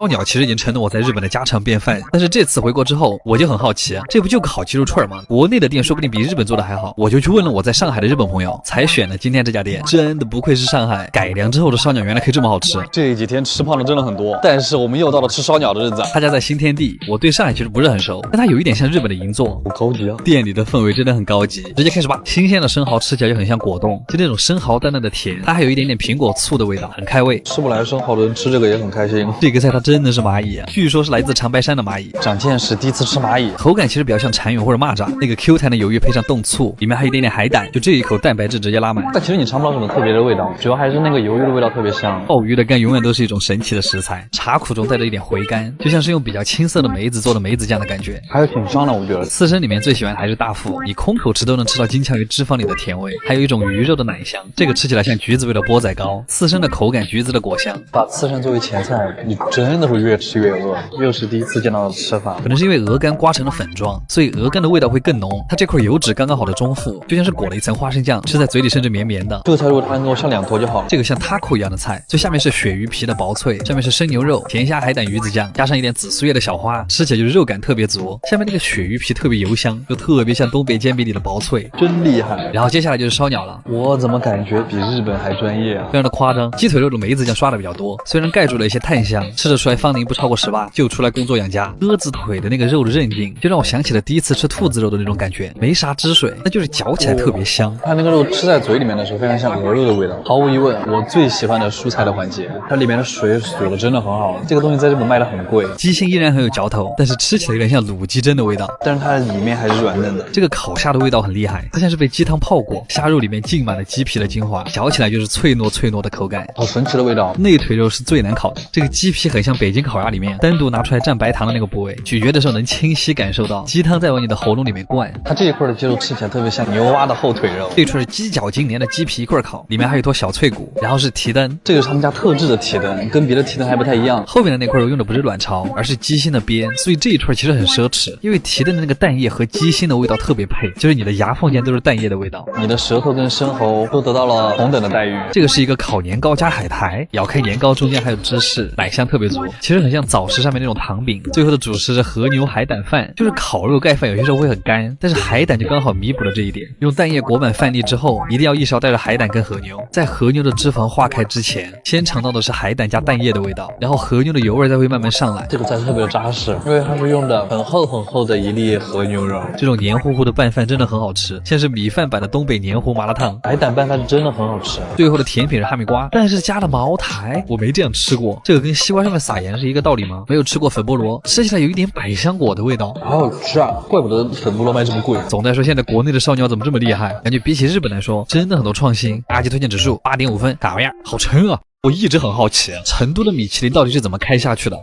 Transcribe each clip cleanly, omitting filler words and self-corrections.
烧鸟其实已经成了我在日本的家常便饭，但是这次回国之后，我就很好奇，这不就个烤鸡肉串吗？国内的店说不定比日本做的还好，我就去问了我在上海的日本朋友，才选了今天这家店。真的不愧是上海，改良之后的烧鸟原来可以这么好吃。这几天吃胖了真的很多，但是我们又到了吃烧鸟的日子。他家在新天地，我对上海其实不是很熟，但它有一点像日本的银座，好高级啊！店里的氛围真的很高级，直接开始吧。新鲜的生蚝吃起来就很像果冻，就那种生蚝淡淡的甜，它还有一点点苹果醋的味道，很开胃。吃不来生蚝的人吃这个也很开心。这个菜它真的是蚂蚁，据说是来自长白山的蚂蚁，长见识，第一次吃蚂蚁，口感其实比较像蟾蜍或者蚂蚱，那个 Q 弹的鱿鱼配上冻醋，里面还有一点点海胆，就这一口蛋白质直接拉满。但其实你尝不到什么特别的味道，主要还是那个鱿鱼的味道特别香。鲍鱼的肝永远都是一种神奇的食材，茶苦中带着一点回甘，就像是用比较青涩的梅子做的梅子酱的感觉，还有挺香的。我觉得刺身里面最喜欢的还是大腹，你空口吃都能吃到金枪鱼脂肪里的甜味，还有一种鱼肉的奶香，这个吃起来像橘子味的钵仔糕，刺身的口感橘子的果香。把刺身作为前菜，你真的会越吃越饿。又是第一次见到的吃法，可能是因为鹅肝刮成了粉状，所以鹅肝的味道会更浓。它这块油脂刚刚好的中腹，就像是裹了一层花生酱，吃在嘴里甚至绵绵的。这个菜如果它能给我上2坨就好了。这个像 taco 一样的菜，最下面是鳕鱼皮的薄脆，上面是生牛肉、甜虾、海胆、鱼子酱，加上一点紫苏叶的小花，吃起来就是肉感特别足。下面那个鳕鱼皮特别油香，又特别像东北煎饼里的薄脆，真厉害。然后接下来就是烧鸟了，我怎么感觉比日本还专业啊？非常的夸张。鸡腿肉的梅子酱刷的比较多，虽然盖住了一些炭香，吃得出来芳龄不超过18，就出来工作养家。鸽子腿的那个肉的韧劲，就让我想起了第一次吃兔子肉的那种感觉，没啥汁水，那就是嚼起来特别香。它那个肉吃在嘴里面的时候，非常像鹅肉的味道。毫无疑问，我最喜欢的蔬菜的环节，它里面的水煮的真的很好。这个东西在日本卖的很贵，鸡心依然很有嚼头，但是吃起来有点像卤鸡胗的味道，但是它的里面还是软嫩的。这个烤虾的味道很厉害，它像是被鸡汤泡过，虾肉里面浸满了鸡皮的精华，嚼起来就是脆糯脆糯的口感，好神奇的味道。内腿肉是最难烤的，这个鸡皮很像北京烤鸭里面单独拿出来蘸白糖的那个部位，咀嚼的时候能清晰感受到鸡汤在往你的喉咙里面灌。它这一块的鸡肉吃起来特别像牛蛙的后腿肉，这串是鸡脚筋连的鸡皮一块烤，里面还有一坨小脆骨，然后是蹄灯，这个是他们家特制的蹄灯，跟别的蹄灯还不太一样。后面的那块肉用的不是卵巢，而是鸡心的边，所以这一串其实很奢侈，因为蹄灯的那个蛋液和鸡心的味道特别配，就是你的牙缝间都是蛋液的味道，你的舌头跟生喉都得到了同等的待遇。这个是一个烤年糕加海苔，咬开年糕中间还有芝士，奶香特别足，其实很像早市上面那种糖饼。最后的主食是和牛海胆饭，就是烤肉盖饭有些时候会很干，但是海胆就刚好弥补了这一点。用蛋液裹满饭粒之后，一定要一勺带着海胆跟和牛，在和牛的脂肪化开之前，先尝到的是海胆加蛋液的味道，然后和牛的油味再会慢慢上来。这个菜特别的扎实，因为它是用的很厚很厚的一粒和牛肉，这种黏糊糊的拌饭真的很好吃，像是米饭版的东北黏糊麻辣烫。海胆拌饭是真的很好吃。最后的甜品是哈密瓜，但是加了茅台，我没这样吃过。这个跟西瓜上面撒盐是一个道理吗？没有吃过粉菠萝，吃起来有一点百香果的味道，好好吃啊！怪不得粉菠萝卖这么贵。总的来说，现在国内的烧鸟怎么这么厉害？感觉比起日本来说，真的很多创新。阿吉推荐指数8.5分，嘎巴样，好撑啊！我一直很好奇，成都的米其林到底是怎么开下去的？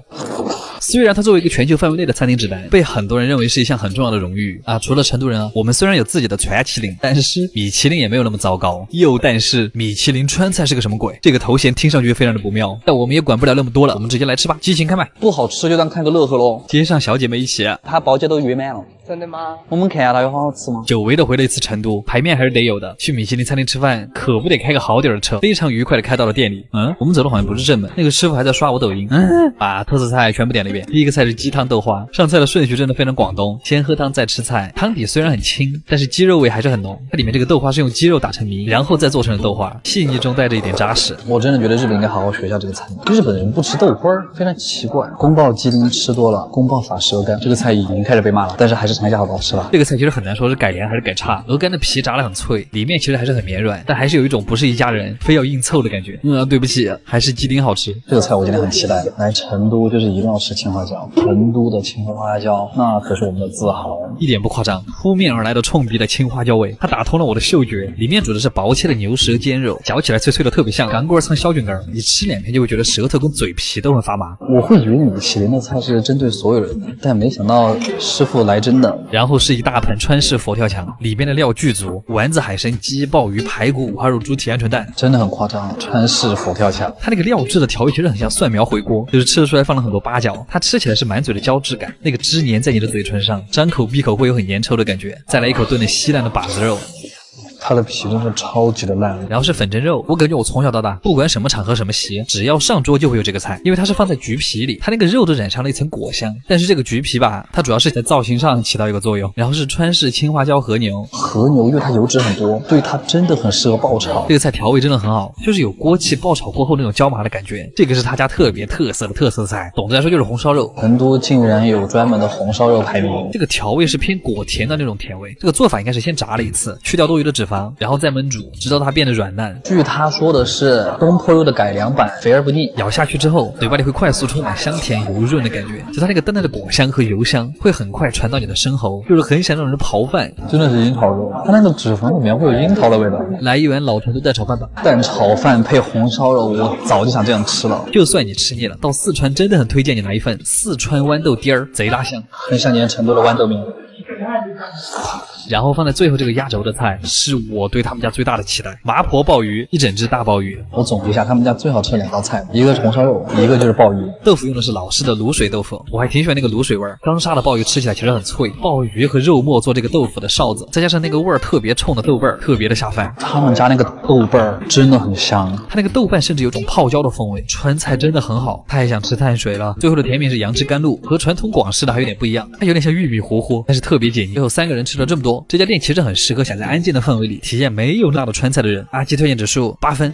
虽然它作为一个全球范围内的餐厅指南，被很多人认为是一项很重要的荣誉啊。除了成都人啊，我们虽然有自己的全麒麟，但是米其林也没有那么糟糕。但是米其林川菜是个什么鬼？这个头衔听上去非常的不妙，但我们也管不了那么多了，我们直接来吃吧，激情开麦。不好吃就当看个乐呵喽。街上小姐妹一起，她包间都约满了。真的吗？我们看下它有好好吃吗？久违的回了一次成都，排面还是得有的。去米其林餐厅吃饭，可不得开个好点的车。非常愉快的开到了店里。我们走的好像不是正门，那个师傅还在刷我抖音。把特色菜全部点了一遍。第一个菜是鸡汤豆花，上菜的顺序真的非常广东，先喝汤再吃菜。汤底虽然很轻，但是鸡肉味还是很浓。它里面这个豆花是用鸡肉打成泥，然后再做成了豆花，细腻中带着一点扎实。我真的觉得日本应该好好学一下这个菜。日本人不吃豆花，非常奇怪。宫爆鸡丁吃多了，宫爆法式鹅肝，这个菜已经开始被骂了，但是还是尝一下好不好吃吧。这个菜其实很难说是改良还是改差。鹅肝的皮炸得很脆，里面其实还是很绵软，但还是有一种不是一家人非要硬凑的感觉。对不起，还是鸡丁好吃。这个菜我今天很期待，来成都就是一定要吃青花椒。成都的青花椒那可是我们的自豪，一点不夸张。扑面而来的冲鼻的青花椒味，它打通了我的嗅觉。里面煮的是薄切的牛舌尖肉，嚼起来脆脆的，特别像干锅蹭小菌干，你吃2片就会觉得舌头跟嘴皮都很发麻。我会以为米其林的菜是针对所有人的，但没想到师傅来真的。然后是一大盆川式佛跳墙，里面的料巨足，丸子、海参、鸡、鲍鱼、排骨、五花肉、猪蹄、鹌鹑蛋，真的很夸张。川式佛跳墙，它那个料质的调味其实很像蒜苗回锅，就是吃得出来放了很多八角。它吃起来是满嘴的胶质感，那个汁粘在你的嘴唇上，张口闭口会有很粘稠的感觉。再来一口炖的稀烂的把子肉。它的皮真是超级的烂。然后是粉蒸肉，我感觉我从小到大，不管什么场合什么席，只要上桌就会有这个菜，因为它是放在橘皮里，它那个肉都染上了一层果香。但是这个橘皮吧，它主要是在造型上起到一个作用。然后是川式青花椒和牛，和牛因为它油脂很多，对它真的很适合爆炒。这个菜调味真的很好，就是有锅气爆炒过后那种椒麻的感觉。这个是他家特别特色的菜，总的来说就是红烧肉。成都竟然有专门的红烧肉排名。这个调味是偏果甜的那种甜味。这个做法应该是先炸了一次，去掉多余的脂肪，然后再焖煮，直到它变得软烂。据他说的是东坡肉的改良版，肥而不腻。咬下去之后，嘴巴里会快速充满香甜油润的感觉，就它那个淡淡的果香和油香会很快传到你的生喉，就是很想让人刨饭。真的是樱桃肉，它那个脂肪里面会有樱桃的味道。来一碗老成都蛋炒饭吧。蛋炒饭配红烧肉，我早就想这样吃了。就算你吃腻了，到四川真的很推荐你来一份四川豌豆丁儿，贼拉香，很想念成都的豌豆面。然后放在最后这个压轴的菜，是我对他们家最大的期待，麻婆鲍鱼，一整只大鲍鱼。我总结一下，他们家最好吃的2道菜，一个是红烧肉，一个就是鲍鱼。豆腐用的是老式的卤水豆腐，我还挺喜欢那个卤水味儿。刚杀的鲍鱼吃起来其实很脆，鲍鱼和肉末做这个豆腐的哨子，再加上那个味儿特别冲的豆瓣儿，特别的下饭。他们家那个豆瓣儿真的很香，它那个豆瓣甚至有种泡椒的风味。川菜真的很好，太想吃碳水了。最后的甜品是杨枝甘露，和传统广式的还有点不一样，它有点像玉米糊糊，但是特别解腻。最后3个人吃了这么多，这家店其实很适合想在安静的氛围里体验没有辣的川菜的人。阿基推荐指数8分。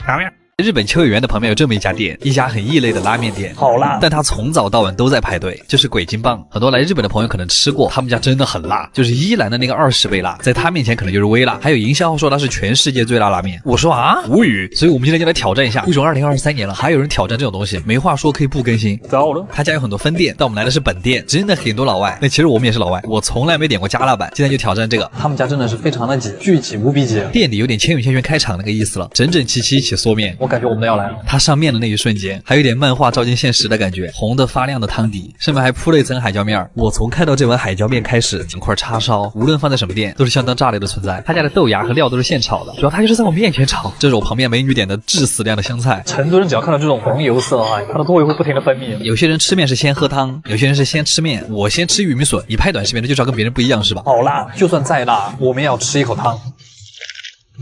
日本秋叶原的旁边有这么一家店，一家很异类的拉面店，好辣，但它从早到晚都在排队，就是鬼金棒。很多来日本的朋友可能吃过，他们家真的很辣，就是伊兰的那个20倍辣，在他面前可能就是微辣。还有营销号说它是全世界最辣拉面，我说啊，无语。所以我们今天就来挑战一下，为什么2023年了还有人挑战这种东西？没话说，可以不更新。糟了，他家有很多分店，但我们来的是本店，真的很多老外。那其实我们也是老外，我从来没点过加辣版，今天就挑战这个。他们家真的是非常的挤，巨挤无比挤，店里有点千与千寻开场那个意思了，整整齐齐一起缩面，我感觉我们的要来了。它上面的那一瞬间，还有点漫画照进现实的感觉，红的发亮的汤底，上面还铺了一层海椒面。我从看到这碗海椒面开始，整块叉烧，无论放在什么店，都是相当炸裂的存在。他家的豆芽和料都是现炒的，主要他就是在我面前炒。这是我旁边美女点的致死量的香菜。成都人只要看到这种红油色啊，它的唾液会不停的分泌。有些人吃面是先喝汤，有些人是先吃面。我先吃玉米笋，你拍短视频的就知道跟别人不一样是吧？好辣，就算再辣，我们也要吃一口汤。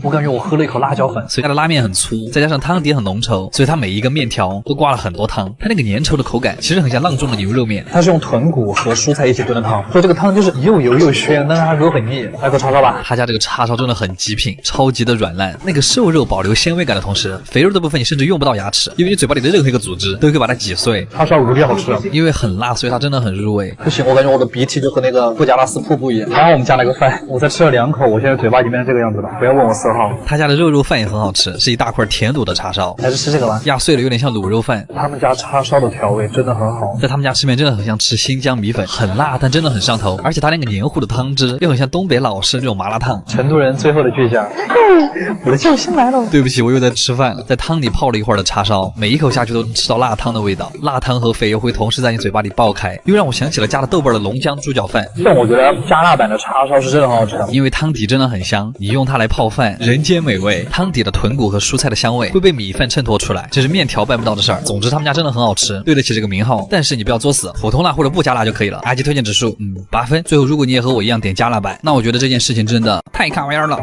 我感觉我喝了一口辣椒粉，所以它的拉面很粗，再加上汤底很浓稠，所以它每一个面条都挂了很多汤。它那个粘稠的口感其实很像阆中的牛肉面。它是用豚骨和蔬菜一起炖的汤，所以这个汤就是又油又鲜，但是它给我很腻。来口叉烧吧，他家这个叉烧真的很极品，超级的软烂。那个瘦肉保留鲜味感的同时，肥肉的部分你甚至用不到牙齿，因为你嘴巴里的任何一个组织都可以把它挤碎。叉烧无比好吃，因为很辣，所以它真的很入味。不行，我感觉我的鼻涕就和那个布加拉斯瀑布一样。刚刚我们加了个饭，我才吃了2口，我现在嘴巴已经变成这个样子了。不要问我色号。他家的肉饭也很好吃，是一大块甜卤的叉烧，还是吃这个吧，压碎了有点像卤肉饭。他们家叉烧的调味真的很好，在他们家吃面真的很像吃新疆米粉，很辣，但真的很上头。而且它那个黏糊的汤汁又很像东北老式那种麻辣烫。成都人最后的倔强，我的救星来了。对不起，我又在吃饭了，在汤里泡了一会儿的叉烧，每一口下去都能吃到辣汤的味道，辣汤和肥油会同时在你嘴巴里爆开，又让我想起了加了豆瓣的龙江猪脚饭。但我觉得加辣版的叉烧是真的很好吃，因为汤底真的很香，你用它来泡饭，人间美味。汤底的豚骨和蔬菜的香味会被米饭衬托出来，这是面条办不到的事儿。总之他们家真的很好吃，对得起这个名号。但是你不要作死，普通辣或者不加辣就可以了。阿基推荐指数8分。最后如果你也和我一样点加辣版，那我觉得这件事情真的太卡哇伊了。